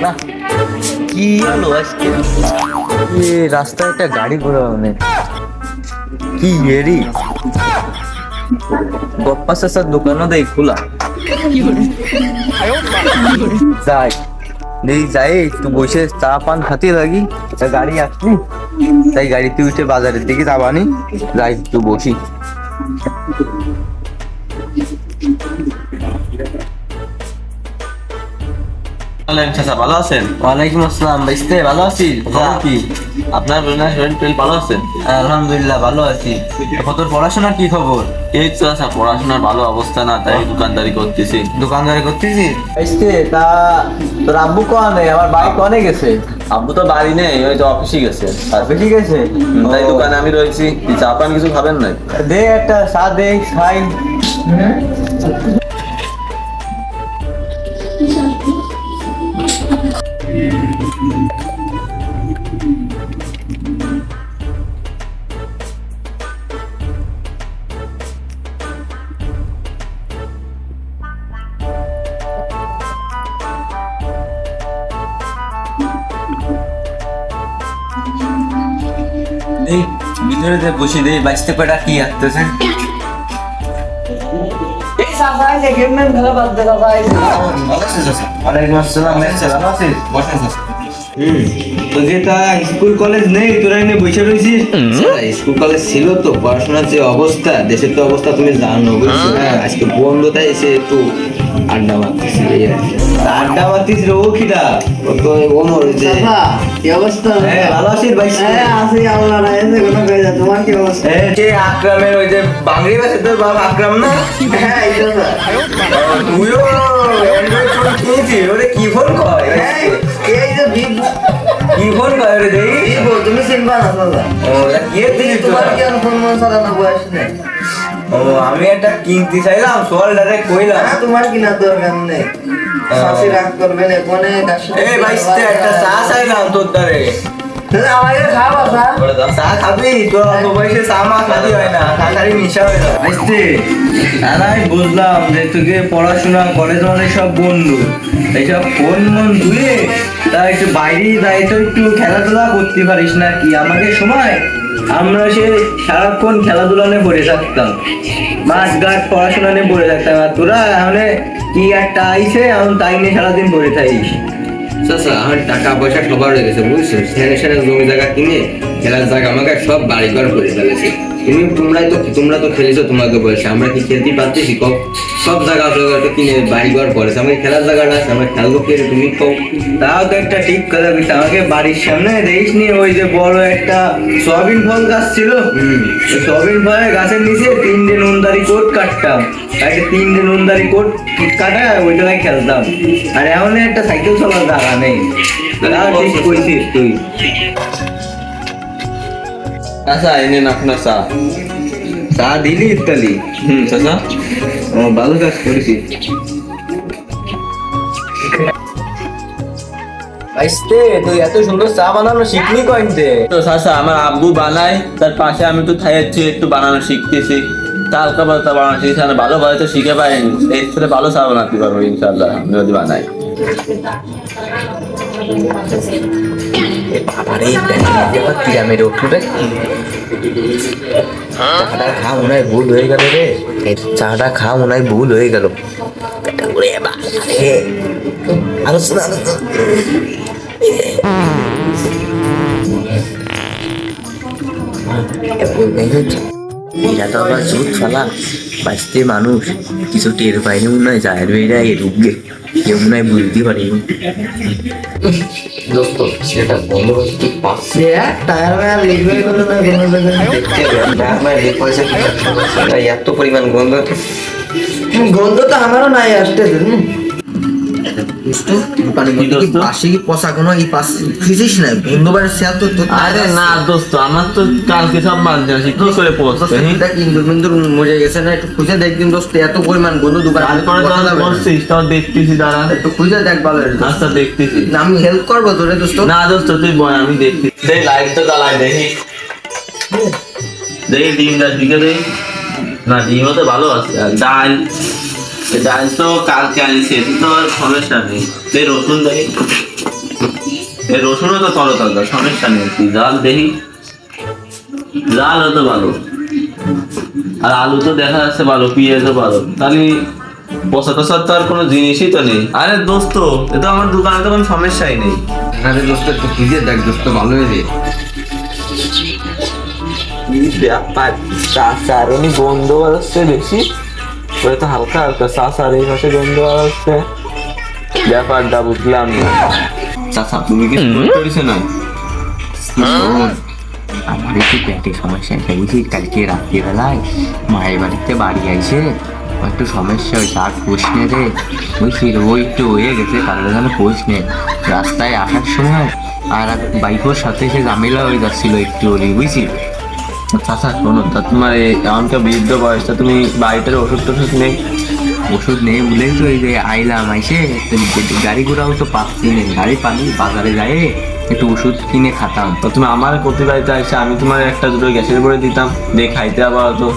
না কি হলো আজকে রাস্তায় একটা গাড়ি ঘোড়া মানে কি এরি গপ্পা চাচার দোকানও দেয় খোলা যাই দেই যাই একটু বসে চা পান খাতে লাগি গাড়ি আসলি তাই গাড়িতে উঠে বাজারের দিকে যাবানি যাই একটু বসি। ভালো আছেন? ওয়ালাইকুম আসসালাম ভাইস্তে ভালো আছি কি আপনার শরীর ভালো আছেন? আলহামদুলিল্লাহ ভালো আছি। তোর পড়াশোনার কি খবর? এই তো আচ্ছা, পড়াশোনার ভালো অবস্থা না, তাই দোকানদারি করতেছি। দোকানদারি করতেছিস? ভাইস্তে তা তোর আব্বু কনে? আমার ভাই কনে গেছে? আব্বু তো বাড়ি নেই, ওই তো অফিসে গেছে। অফিসে গেছে? তাই দোকানে আমি রয়েছি। চা পান কিছু খাবেন না? দে একটা চা দে খাই। এই ভিতরে যে বসে দে বাইশতে কয়টা কি আসতেছে ওয়ালাইকুম আসসালাম ভালো আছিস? তোকে তা স্কুল কলেজ নেই, তোরা এনে বসে রয়েছিস? স্কুল কলেজ ছিল তো, পড়াশোনার যে অবস্থা, দেশের তো অবস্থা তুমি জানো, বুঝছো? আজকে বন্ধ, তাই এসে একটু আড্ডা মারতেছি। আড্ডা মারতিস রে? ও খিদা ও তো ওমর যে কি অবস্থা? ভালো আছিস ভাই? আছি আল্লাহ রাখে কোনো কই যা। তোমার কি অবস্থা? কে আকরামের ওই যে বাংলি ভাষা তোর বাবা আকরাম না? হ্যাঁ এই তো তুইও অ্যান্ড্রয়েড ফোন কিনেছিস? ওরে কি ফোন কয়? এই যে কি ফোন কয় রে দেই? ভিভো, তুমি চিনবা না দাদা? ও তা কে দিলি তোমার তোরা? কি আর ফোন মন চালানো বয়স নেই? ও আমি একটা কিনতে চাইলাম, সোয়াল ডাইরেক্ট কইলাম। হ্যাঁ, তোমার কিনা দরকার নেই। শাসি রাগ করবে না কোনে কাছে। এই ভাইস্তে একটা চা চাইলাম তোর দ্বারে। দাদা আমাকে খাওয়া চা। চা খাবি? তোর অল্প বয়সে চা মা খাবি হয় না, খালি নিশা হয় না। ভাইস্তে আমি বুঝলাম যে তোকে পড়াশোনা কলেজ মানে সব বন্ধু, এইসব ফোন মন ধুয়ে তা একটু বাইরে যাই তো একটু খেলাধুলা করতে পারিস না কি? আমাকে সময় আমরা সে সারাক্ষণ খেলাধুলা নিয়ে পড়ে থাকতাম, মাঠ ঘাট পড়াশোনা নিয়ে পড়ে থাকতাম, আর তোরা এখন কি একটা আইছে এখন তাই নিয়ে সারাদিন পড়ে থাকিস। চাচা, আমার টাকা পয়সা সবার হয়ে গেছে, বুঝছো? সেখানে সেখানে জমি জায়গা কিনে খেলার জায়গা আমাকে সব বাড়ি ঘর করে ফেলেছে। তোমরা তো খেলেছো তোমাদের বয়সে, আমরা কি খেলতে পারতেছি? সব জায়গা কিনে বাড়ি ঘর করেছে, আমাকে খেলার জায়গাটা আছে, আমরা খেলবো কে? তুমি কও। তাও তো একটা ঠিক কথা বলছি, আমাকে বাড়ির সামনে দেখিস নি ওই যে বড় একটা সয়াবিন ফল গাছ ছিল? ওই সয়াবিন ফলের গাছের নিচে 3টে নুনদারি কোট কাটতাম, একটা 3টে নুনদারি কোট কাটা ওই জায়গায় খেলতাম। আর এখন একটা সাইকেল চলার জায়গা নেই। তাও ঠিক কইছিস তুই। আচ্ছা, এনেন আপনার চা। চা দিলি ইত্যাদি? চাচা, ও ভালো কাজ করেছিস। ভাইস্তে তুই এত সুন্দর চা বানানো শিখলি কইতে? তো চাচা আমার আব্বু বানায়, তার পাশে আমি একটু থাইয়েছি, একটু বানানো শিখতেছি। হালকা পাতলা বানানো শিখছি, ভালোভাবে তো শিখে পারিনি। এর সাথে ভালো চা বানাতে পারবো ইনশাল্লাহ আমি যদি বানাই। আরে পিরামিড উঠবে, চাটা খা মনে হয় ভুল হয়ে গেল রে, চাটা খা মনে হয় ভুল হয়ে গেল। আরো শোনা এরা তো আবার জুত ফালা বাঁচতে মানুষ কিছু টের পায়নি মনে হয়, যায় বেড়া এ ঢুকবে কেউ মনে হয় বুঝতে পারিনি। দোস্ত, সেটা বন্ধ করতে পারছি। টায়ার মেয়ার লিক হয়ে গেল না কোনো জায়গায়? এত পরিমাণ গন্ধ, গন্ধ তো আমারও নাই আসতেছে। পাশে কি পচা কোনো এই পাশে খুঁজিস না বন্ধুবারের শেয়ার তো? আরে না দোস্ত, আমার তো কালকে সব মানতে আসি, কি করে পৌঁছতে কিন্তু মজে গেছে না, একটু খুঁজে দেখদিন দোস্ত, এত পরিমাণ বন্ধু দোকান বলছিস তাও দেখতেছি, দাঁড়া একটু খুঁজে দেখ ভালো। আচ্ছা দেখতেছি। না আমি হেল্প করবো তোরে দোস্ত। না দোস্ত তুই বল, আমি দেখতেছি। দেখ লাইট তো জ্বালাই, দেখি দেখি ডিমটা দিকে দেখি। না ডিমও তো ভালো আছে। আর ডাল, ডাল তো কালকে আনিছি, এটি তো আর সমস্যা নেই। এই রসুন দেখি, এই রসুনও তো তরতাজা, সমস্যা নেই, তুই জাল দেখি, জাল হতো ভালো, আর আলু তো দেখা যাচ্ছে ভালো, পেঁয়াজও ভালো, তাহলে পচা টসার তো আর কোনো জিনিসই তো নেই। আরে দোস্ত, এ তো আমার দোকানে তো কোনো সমস্যাই নেই। আরে দোস্ত একটু খুঁজে দেখ দোস্ত, ভালো হয়ে ব্যাপার, চাষার উনি গন্ধ বাড়াচ্ছে বেশি, ওই তো হালকা হালকা চাষার এই পাশে গন্ধ বাড়াচ্ছে, ব্যাপারটা বুঝলাম না। চাষা তুমি কি করেছো না? আমার একটু পেটে সমস্যা বুঝি, কালকে রাত্রিবেলায় মায়ের বাড়িতে বাড়ি আইসে একটু সমস্যা হয়েছে, আর প্রশ্নে রে বুঝছি, ও একটু হয়ে গেছে কারোর এখানে প্রশ্নে, রাস্তায় আসার সময় আর এক বাইকের সাথে সে ঝামেলা হয়ে যাচ্ছিল একটু হলেই, বুঝছি। চাষা শোনো, তা তোমার এই এমনটা বৃদ্ধ বয়সটা, তুমি বাড়িটার ওষুধ টষুধ নেই? ওষুধ নেই বলেই তো এই যে আইলাম, আইসে গাড়ি ঘোড়াও তো পাচ্ছি না, গাড়ি পানি বাজারে যায় একটু ওষুধ কিনে খাতাম। তো তুমি আমার প্রতি বাড়িতে আসে আমি তোমার একটা দুটো গ্যাসের করে দিতাম, দিয়ে খাইতে আবার তো।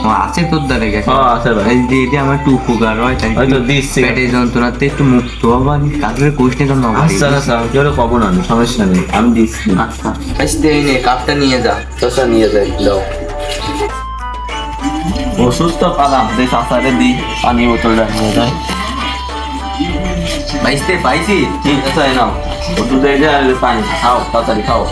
ও আছে তোর দ্বারা গেছে, ও আছে ভাই, এই দিয়ে দিয়ে আমার একটু উপকার হয়, তাই হয়তো দিচ্ছি। পেটে যন্ত্রণাতে একটু মুক্ত হবার কাকুরের কোষনে তো নবাড়ি। আচ্ছা আচ্ছা, কি করে কব না, সমস্যা নেই, আমি দিচ্ছি। আচ্ছা আসতে এই নে কাপটা নিয়ে যা। চাষা নিয়ে যাই, দাও। ওষুধ তো পালাম, যে চাষারে দিই, পানি বোতলটা নিয়ে যায়। পাইছি পাইছি। ঠিক আছে, এই নাও ওষুধ, এই যে আর পানি খাও, তাড়াতাড়ি খাও।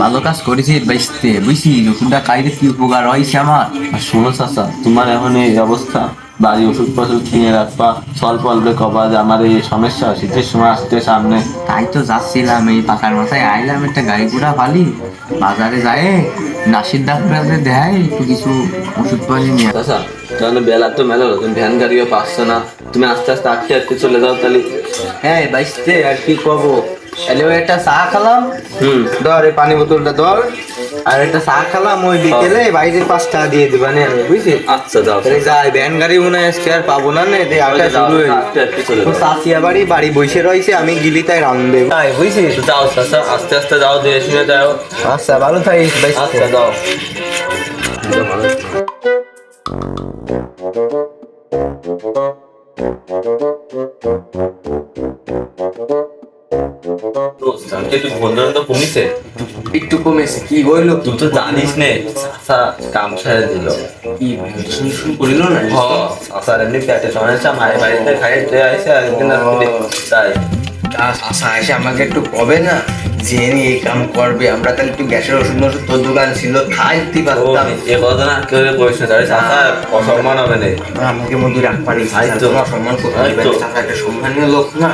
ভালো কাজ করেছিস বাইসতে, বুঝছি ওষুধটা খাইতে কি উপকার হয়েছে আমার। আর শোনো চাচা, তোমার এখন এই অবস্থা, বাড়ি ওষুধ ফসুধ কিনে রাখবা, স্বল্প অল্পে কবা যে আমার এই সমস্যা, শীতের সময় আসতে সামনে। তাই তো যাচ্ছিলাম, এই পাকার মাথায় আইলাম, একটা গাড়ি ঘোড়া পালি বাজারে যায়, নাসির ডাক্তারে দেয় একটু কিছু ওষুধ পালি নিয়ে। চাচা, তাহলে বেলা তো মেলা হলো, তুমি ভ্যান গাড়িও পাচ্ছ না, তুমি আস্তে আস্তে আটকে আটকে চলে যাও তাহলে। হ্যাঁ বাইসতে আর কি কব, তাহলে ওই একটা চা খেলাম, ধর এই পানি বোতলটা ধর, আর একটা চা খেলাম, ওই বিকেলে বাইরের 5 টাকা দিয়ে দিবা নে, বুঝলি? আচ্ছা যাও, তাহলে যাই, ভ্যান গাড়ি মনে হয় আজকে আর পাবো না নে, দিয়ে আটটা শুরু হয়ে আটকে আটকে চলে যাও। চাষিয়া বাড়ি বসে রয়েছে, আমি গিলি তাই রান্ধবে তাই, বুঝছিস? যাও চাচা, আস্তে আস্তে যাও, দিয়ে শুনে যাও। আচ্ছা ভালো থাকিস বাইসতে। আচ্ছা যাও। কমিছে, একটু কমেছে, কি বললো? তুই তো জানিস নে, চাচা কাম ছেড়ে দিল। কি শুরু করিল না? চাচার এমনি পেটে সমস্যা, মায়ের বাড়িতে খাইতে আসে, একদিন আর কি তাই। আশা এসে আমাকে একটু কবে না যে এই কাম করবে, আমরা তাহলে একটু গ্যাসের ওষুধ মশুদ তোর দোকান ছিল, খাইতে পারতাম। এ কথা না কেউ বলিস না, তাহলে চাচা অসম্মান হবে না। আমাকে মধ্যে রাখবানি, এই তো। সম্মান করতে এই তো। চাচা একটা সম্মানীয় লোক না।